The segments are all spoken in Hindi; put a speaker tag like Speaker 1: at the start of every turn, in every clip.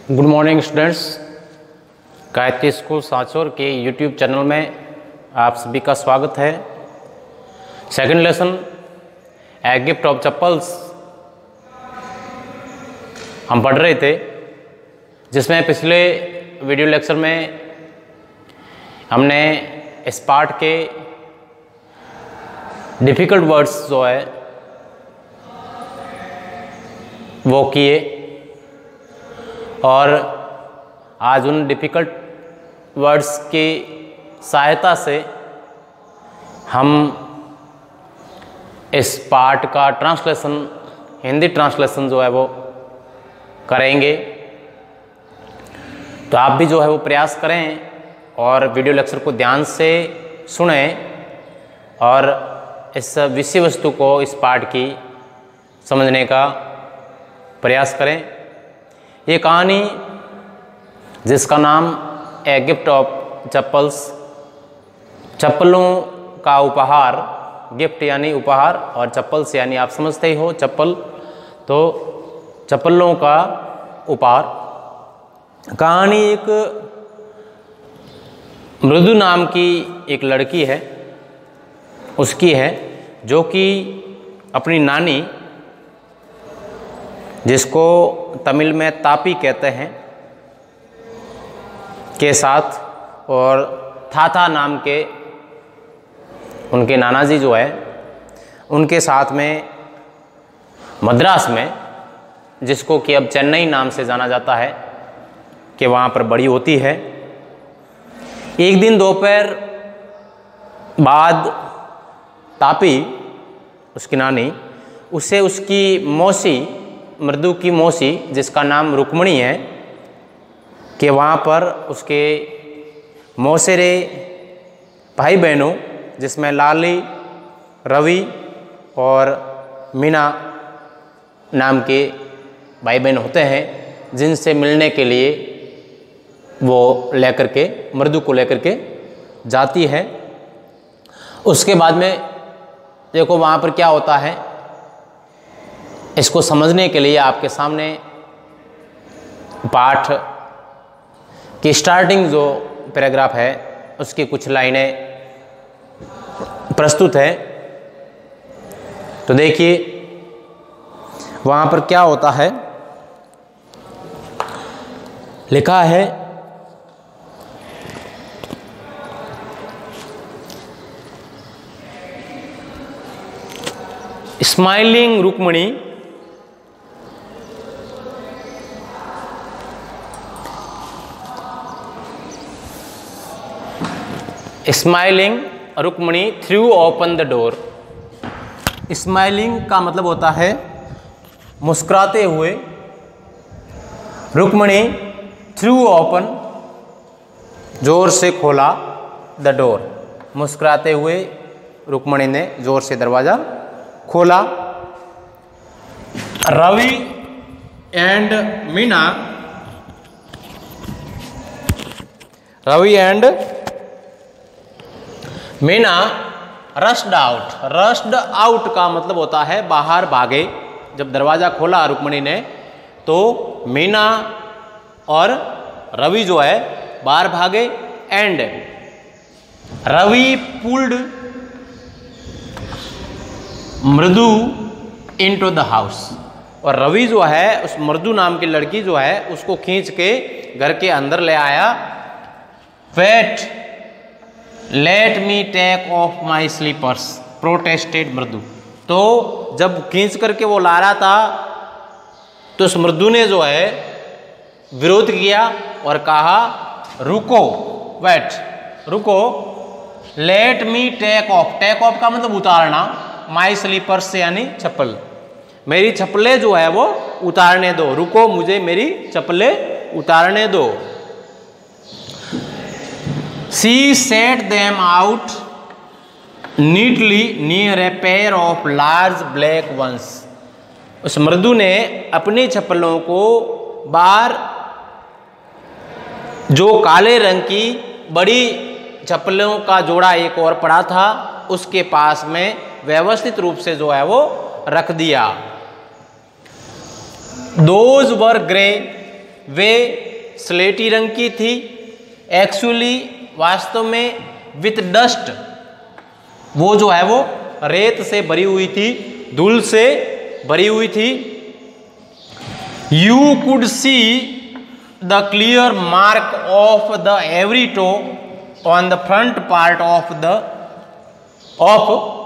Speaker 1: Good morning students. Gayatri school Sanchore के यूट्यूब चैनल में आप सभी का स्वागत है। Second lesson a gift of chappals हम पढ़ रहे थे, जिसमें पिछले वीडियो लेक्चर में हमने इस पार्ट के डिफ़िकल्ट वर्ड्स जो है वो किए और आज उन डिफ़िकल्ट वर्ड्स की सहायता से हम इस पार्ट का ट्रांसलेशन, हिंदी ट्रांसलेशन जो है वो करेंगे। तो आप भी जो है वो प्रयास करें और वीडियो लेक्चर को ध्यान से सुनें और इस विषय वस्तु को, इस पार्ट की समझने का प्रयास करें। ये कहानी जिसका नाम ए गिफ्ट ऑफ चप्पल्स, चप्पलों का उपहार, गिफ्ट यानी उपहार और चप्पल्स यानी आप समझते ही हो चप्पल, तो चप्पलों का उपहार। कहानी एक मृदु नाम की एक लड़की है, उसकी है, जो कि अपनी नानी, जिसको तमिल में तापी कहते हैं, के साथ और थाथा नाम के उनके नाना जी जो है उनके साथ में मद्रास में, जिसको कि अब चेन्नई नाम से जाना जाता है, कि वहाँ पर बड़ी होती है। एक दिन दोपहर बाद तापी, उसकी नानी, उसे उसकी मौसी, मृदु की मौसी, जिसका नाम रुक्मणी है, कि वहाँ पर उसके मौसेरे भाई बहनों, जिसमें लाली, रवि और मीना नाम के भाई बहन होते हैं, जिनसे मिलने के लिए वो लेकर के, मृदु को लेकर के जाती है। उसके बाद में देखो वहाँ पर क्या होता है, इसको समझने के लिए आपके सामने पाठ की स्टार्टिंग जो पैराग्राफ है उसकी कुछ लाइनें प्रस्तुत है। तो देखिए वहाँ पर क्या होता है, लिखा है, smiling Rukmani smiling Rukmani threw open the door. Smiling का मतलब होता है मुस्कुराते हुए, रुक्मणी थ्रू ओपन, जोर से खोला, द डोर, मुस्कुराते हुए रुक्मणी ने जोर से दरवाज़ा खोला। Ravi and Meena, Ravi and Meena rushed out. Rushed out का मतलब होता है बाहर भागे। जब दरवाज़ा खोला रुक्मणी ने तो मीना और रवि जो है बाहर भागे। एंड रवि पुल्ड मृदु इनटू द हाउस, और रवि जो है उस मृदु नाम की लड़की जो है उसको खींच के घर के अंदर ले आया। Wait, let me take off my slippers, protested Mridu. तो जब खींच करके वो ला रहा था तो उस मृदु ने जो है विरोध किया और कहा रुको, वेट, रुको, let me take off. Take off का मतलब उतारना, माई स्लीपर्स से यानी चप्पल, मेरी चप्पलें जो है वो उतारने दो, रुको, मुझे मेरी चप्पलें उतारने दो। She set them out neatly near a pair of large black ones. उस मृदु ने अपनी चप्पलों को बाहर जो काले रंग की बड़ी चप्पलों का जोड़ा एक और पड़ा था उसके पास में व्यवस्थित रूप से जो है वो रख दिया। दोज वर ग्रे, वे स्लेटी रंग की थी। एक्चुअली वास्तव में विथ डस्ट, वो जो है वो रेत से भरी हुई थी, धूल से भरी हुई थी। You could see the clear mark of the every toe on the front part of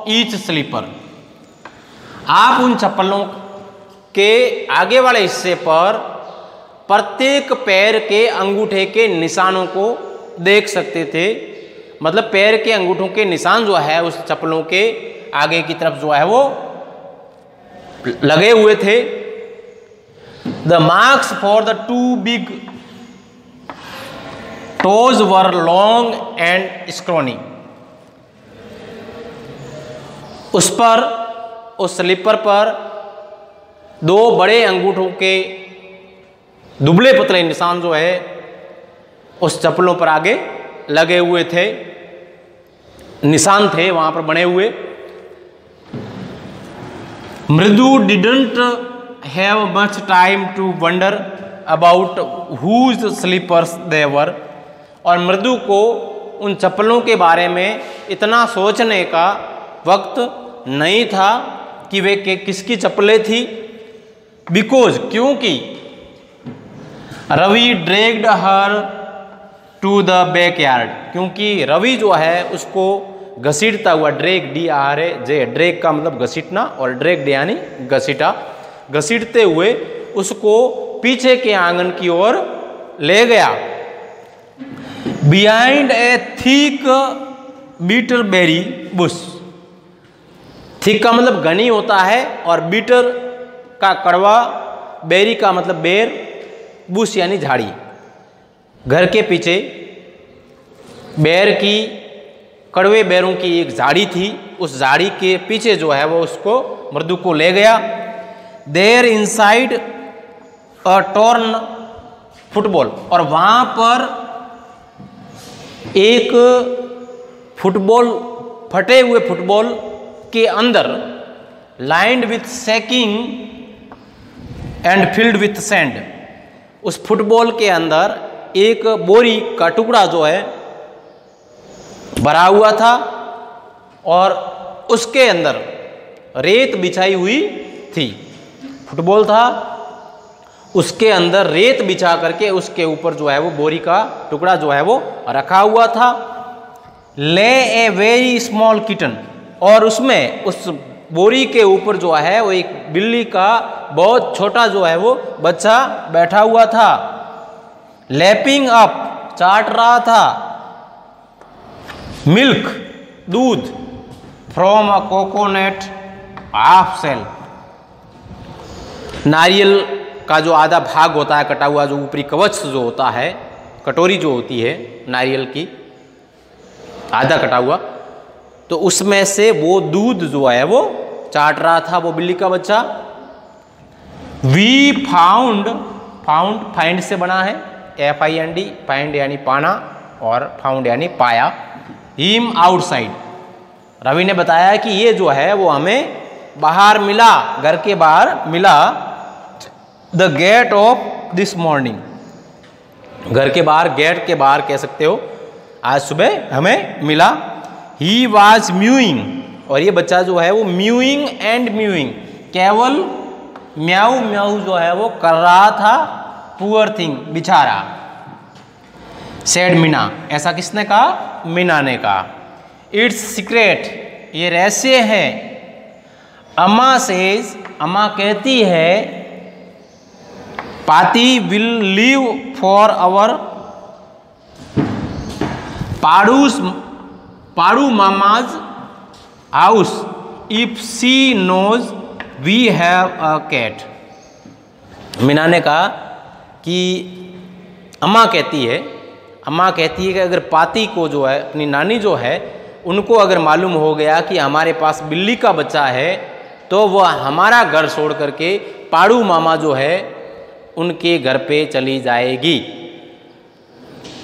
Speaker 1: each slipper. आप उन चप्पलों के आगे वाले हिस्से पर प्रत्येक पैर के अंगूठे के निशानों को देख सकते थे। मतलब पैर के अंगूठों के निशान जो है उस चप्पलों के आगे की तरफ जो है वो लगे हुए थे। The marks for the two big toes were long and scrawny. उस पर, उस स्लीपर पर दो बड़े अंगूठों के दुबले पतले निशान जो है उस चप्पलों पर आगे लगे हुए थे, निशान थे वहां पर बने हुए। Mridu didn't have much time to wonder about whose slippers they were. और मृदु को उन चप्पलों के बारे में इतना सोचने का वक्त नहीं था कि वे किसकी चप्पलें थी। बिकॉज, क्योंकि Ravi dragged her to the backyard, क्योंकि रवि जो है उसको घसीटता हुआ, ड्रैग DRAG, ड्रैग का मतलब घसीटना और ड्रैग्ड यानी घसीटा, घसीटते हुए उसको पीछे के आंगन की ओर ले गया। Behind a thick bitter berry bush. Thick का मतलब घनी होता है और बीटर का कड़वा, बेरी का मतलब बेर, बुश यानी झाड़ी। घर के पीछे बेर की, कड़वे बेरों की एक झाड़ी थी, उस झाड़ी के पीछे जो है वो उसको, मृदु को ले गया। There inside a torn football. और वहां पर एक फुटबॉल, फटे हुए फुटबॉल के अंदर, lined with sacking and filled with sand, उस फुटबॉल के अंदर एक बोरी का टुकड़ा जो है भरा हुआ था और उसके अंदर रेत बिछाई हुई थी। फुटबॉल था, उसके अंदर रेत बिछा करके उसके ऊपर जो है वो बोरी का टुकड़ा जो है वो रखा हुआ था। ले ए वेरी स्मॉल किटन। और उसमें, उस बोरी के ऊपर जो है वो एक बिल्ली का बहुत छोटा जो है वो बच्चा बैठा हुआ था। लैपिंग अप, चाट रहा था, मिल्क, दूध, from a coconut half shell. नारियल का जो आधा भाग होता है कटा हुआ, जो ऊपरी कवच जो होता है, कटोरी जो होती है नारियल की आधा कटा हुआ, तो उसमें से वो दूध जो है वो चाट रहा था वो बिल्ली का बच्चा। वी फाउंड, फाउंड फाइंड से बना है, FIND, फाइंड यानी पाना और फाउंड यानी पाया। हिम आउटसाइड, रवि ने बताया कि ये जो है वो हमें बाहर मिला, घर के बाहर मिला। The gate of this morning, घर के बाहर, गेट के बाहर कह सकते हो, आज सुबह हमें मिला। ही वॉज म्यूइंग, और ये बच्चा जो है वो म्यूइंग एंड म्यूइंग, केवल म्याऊ म्याऊ जो है वो कर रहा था। पुअर थिंग, बेचारा। सेड मीना, ऐसा किसने कहा? मीना ने कहा। इट्स सीक्रेट, ये रहस्य है। अम्मा सेज, अम्मा कहती है, पाती will leave for our Padu मामाज house if she knows we have a cat. Meena ने कहा कि अम्मा कहती है कि अगर पाती को जो है, अपनी नानी जो है, उनको अगर मालूम हो गया कि हमारे पास बिल्ली का बच्चा है तो वह हमारा घर छोड़ करके पाड़ू मामा जो है उनके घर पे चली जाएगी।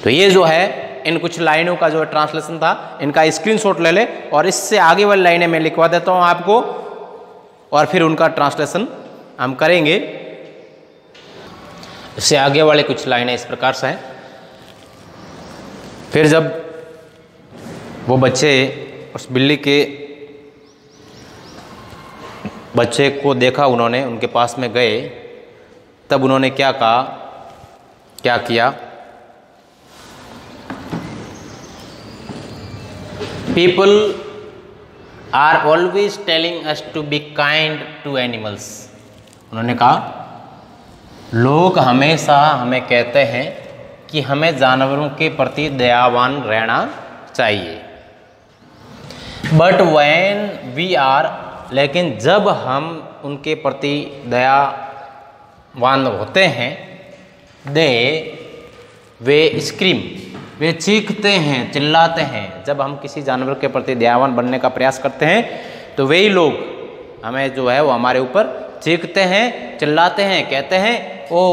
Speaker 1: तो ये जो है इन कुछ लाइनों का जो ट्रांसलेशन था, इनका स्क्रीनशॉट ले ले और इससे आगे वाली लाइनें मैं लिखवा देता हूँ आपको और फिर उनका ट्रांसलेशन हम करेंगे। इससे आगे वाले कुछ लाइनें इस प्रकार से हैं। फिर जब वो बच्चे उस बिल्ली के बच्चे को देखा, उन्होंने उनके पास में गए, तब उन्होंने क्या कहा, क्या किया? People are always telling us to be kind to animals. उन्होंने कहा लोग हमेशा हमें कहते हैं कि हमें जानवरों के प्रति दयावान रहना चाहिए। But when we are, लेकिन जब हम उनके प्रति दयावान होते हैं, वे स्क्रीम, वे चीखते हैं, चिल्लाते हैं। जब हम किसी जानवर के प्रति दयावान बनने का प्रयास करते हैं तो वही लोग हमें जो है वो हमारे ऊपर चीखते हैं, चिल्लाते हैं, कहते हैं oh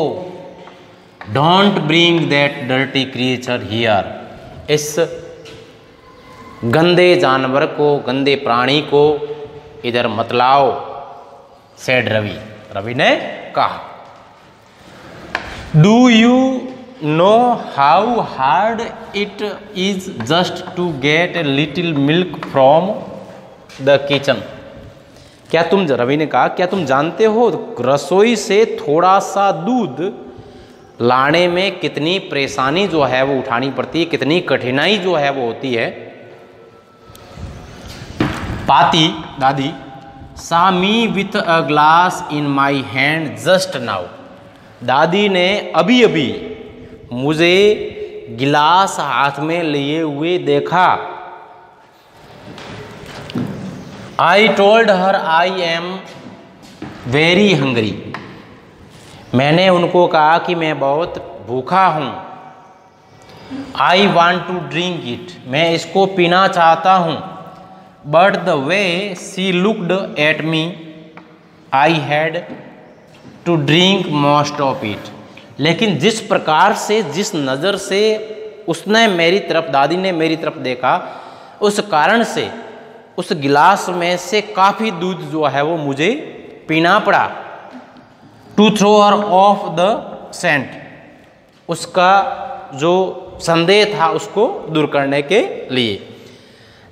Speaker 1: don't bring that dirty creature here, इस गंदे जानवर को, गंदे प्राणी को इधर मत लाओ, सेड रवि, रवि ने कहा। Do you know how hard it is just to get a little milk from the kitchen? क्या तुम, रवि ने कहा, क्या तुम जानते हो रसोई से थोड़ा सा दूध लाने में कितनी परेशानी जो है वो उठानी पड़ती है, कितनी कठिनाई जो है वो होती है। पाती, दादी, saw me with a glass in my hand just now, दादी ने अभी अभी मुझे गिलास हाथ में लिए हुए देखा। I told her I am very hungry, मैंने उनको कहा कि मैं बहुत भूखा हूँ। I want to drink it, मैं इसको पीना चाहता हूँ। But the way she looked at me I had to drink most of it, लेकिन जिस प्रकार से, जिस नज़र से उसने मेरी तरफ, दादी ने मेरी तरफ देखा, उस कारण से उस गिलास में से काफ़ी दूध जो है वो मुझे पीना पड़ा। To throw her off the scent, उसका जो संदेह था उसको दूर करने के लिए।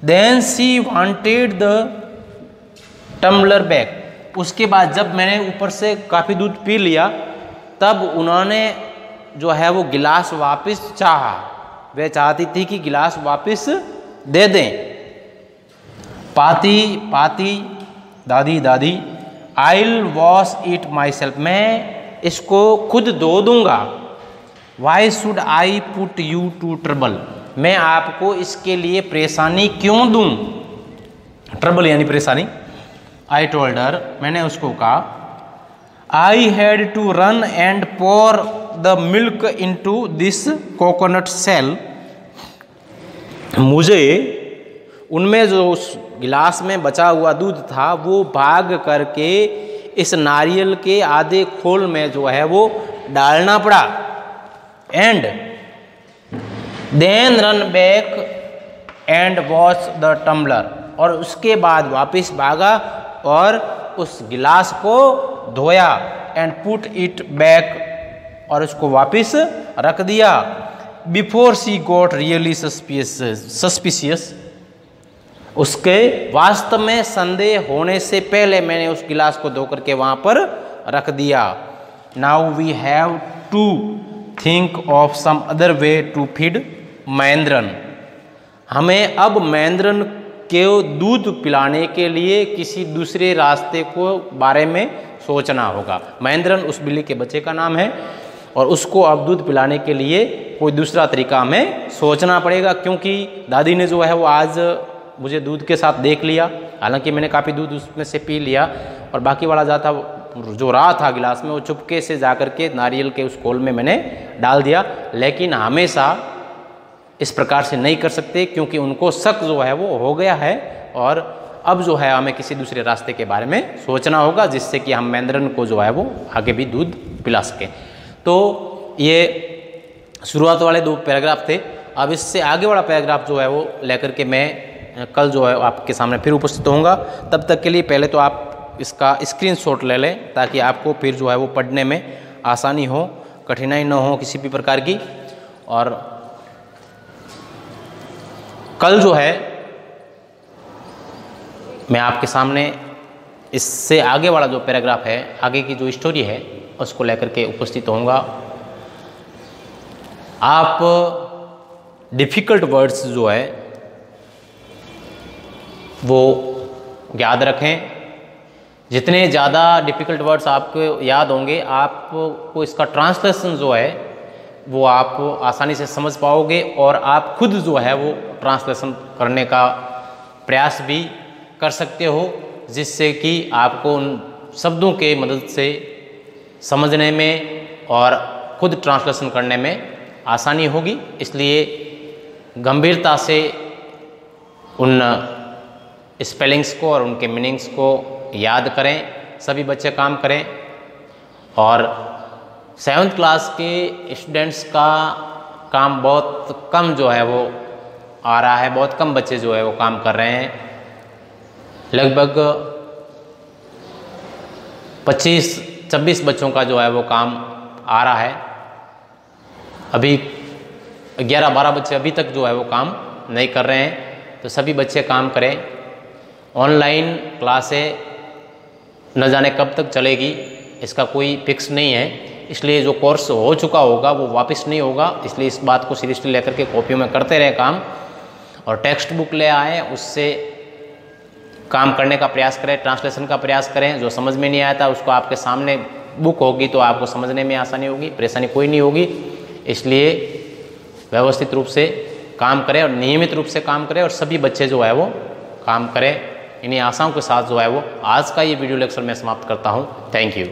Speaker 1: Then she wanted the tumbler back, उसके बाद जब मैंने ऊपर से काफ़ी दूध पी लिया तब उन्होंने जो है वो गिलास वापस चाहा, वे चाहती थी कि गिलास वापस दे दें। पाती, पाती, दादी, दादी, I'll wash it myself, मैं इसको खुद धो दूंगा। Why should I put you to trouble, मैं आपको इसके लिए परेशानी क्यों दूं? ट्रबल यानी परेशानी। आई टोल्ड हर, मैंने उसको कहा, I had to run and pour the milk into this coconut shell, मुझे उनमें जो उस गिलास में बचा हुआ दूध था वो भाग करके इस नारियल के आधे खोल में जो है वो डालना पड़ा। And then run back and wash the tumbler, और उसके बाद वापस भागा और उस गिलास को धोया। एंड पुट इट बैक, और उसको वापस रख दिया। बिफोर सी गॉट रियली सस्पिशियस, उसके वास्तव में संदेह होने से पहले मैंने उस गिलास को धो करके वहाँ पर रख दिया। Now we have to think of some other way to feed Mahendran, हमें अब महेंद्रन के दूध पिलाने के लिए किसी दूसरे रास्ते को बारे में सोचना होगा। महेंद्रन उस बिल्ली के बच्चे का नाम है और उसको अब दूध पिलाने के लिए कोई दूसरा तरीका हमें सोचना पड़ेगा, क्योंकि दादी ने जो है वो आज मुझे दूध के साथ देख लिया, हालांकि मैंने काफ़ी दूध उसमें से पी लिया और बाकी वाला जाता जो रहा था गिलास में वो चुपके से जा कर के नारियल के उस खोल में मैंने डाल दिया। लेकिन हमेशा इस प्रकार से नहीं कर सकते, क्योंकि उनको शक जो है वो हो गया है और अब जो है हमें किसी दूसरे रास्ते के बारे में सोचना होगा जिससे कि हम महेंद्रन को जो है वो आगे भी दूध पिला सकें। तो ये शुरुआत वाले 2 पैराग्राफ थे। अब इससे आगे वाला पैराग्राफ जो है वो लेकर के मैं कल जो है आपके सामने फिर उपस्थित होऊंगा। तब तक के लिए पहले तो आप इसका स्क्रीनशॉट ले लें ताकि आपको फिर जो है वो पढ़ने में आसानी हो। कठिनाई न हो किसी भी प्रकार की। और कल जो है मैं आपके सामने इससे आगे वाला जो पैराग्राफ है, आगे की जो स्टोरी है, उसको लेकर के उपस्थित होऊंगा। आप डिफ़िकल्ट वर्ड्स जो है वो याद रखें। जितने ज़्यादा डिफ़िकल्ट वर्ड्स आपको याद होंगे, आपको इसका ट्रांसलेशन जो है वो आप आसानी से समझ पाओगे और आप खुद जो है वो ट्रांसलेशन करने का प्रयास भी कर सकते हो, जिससे कि आपको उन शब्दों के मदद से समझने में और खुद ट्रांसलेशन करने में आसानी होगी। इसलिए गंभीरता से उन स्पेलिंग्स को और उनके मीनिंग्स को याद करें, सभी बच्चे काम करें। और 7th क्लास के स्टूडेंट्स का काम बहुत कम जो है वो आ रहा है, बहुत कम बच्चे जो है वो काम कर रहे हैं। लगभग 25-26 बच्चों का जो है वो काम आ रहा है। अभी 11-12 बच्चे अभी तक जो है वो काम नहीं कर रहे हैं, तो सभी बच्चे काम करें। ऑनलाइन क्लासें न जाने कब तक चलेगी, इसका कोई फिक्स नहीं है, इसलिए जो कोर्स हो चुका होगा वो वापस नहीं होगा। इसलिए इस बात को सीरियसली लेकर के कॉपियों में करते रहे काम, और टेक्स्ट बुक ले आए, उससे काम करने का प्रयास करें, ट्रांसलेशन का प्रयास करें। जो समझ में नहीं आता उसको आपके सामने बुक होगी तो आपको समझने में आसानी होगी, परेशानी कोई नहीं होगी। इसलिए व्यवस्थित रूप से काम करें और नियमित रूप से काम करें, और सभी बच्चे जो है वो काम करें। इन्हीं आशाओं के साथ जो है वो आज का ये वीडियो लेक्चर मैं समाप्त करता हूँ। Thank you.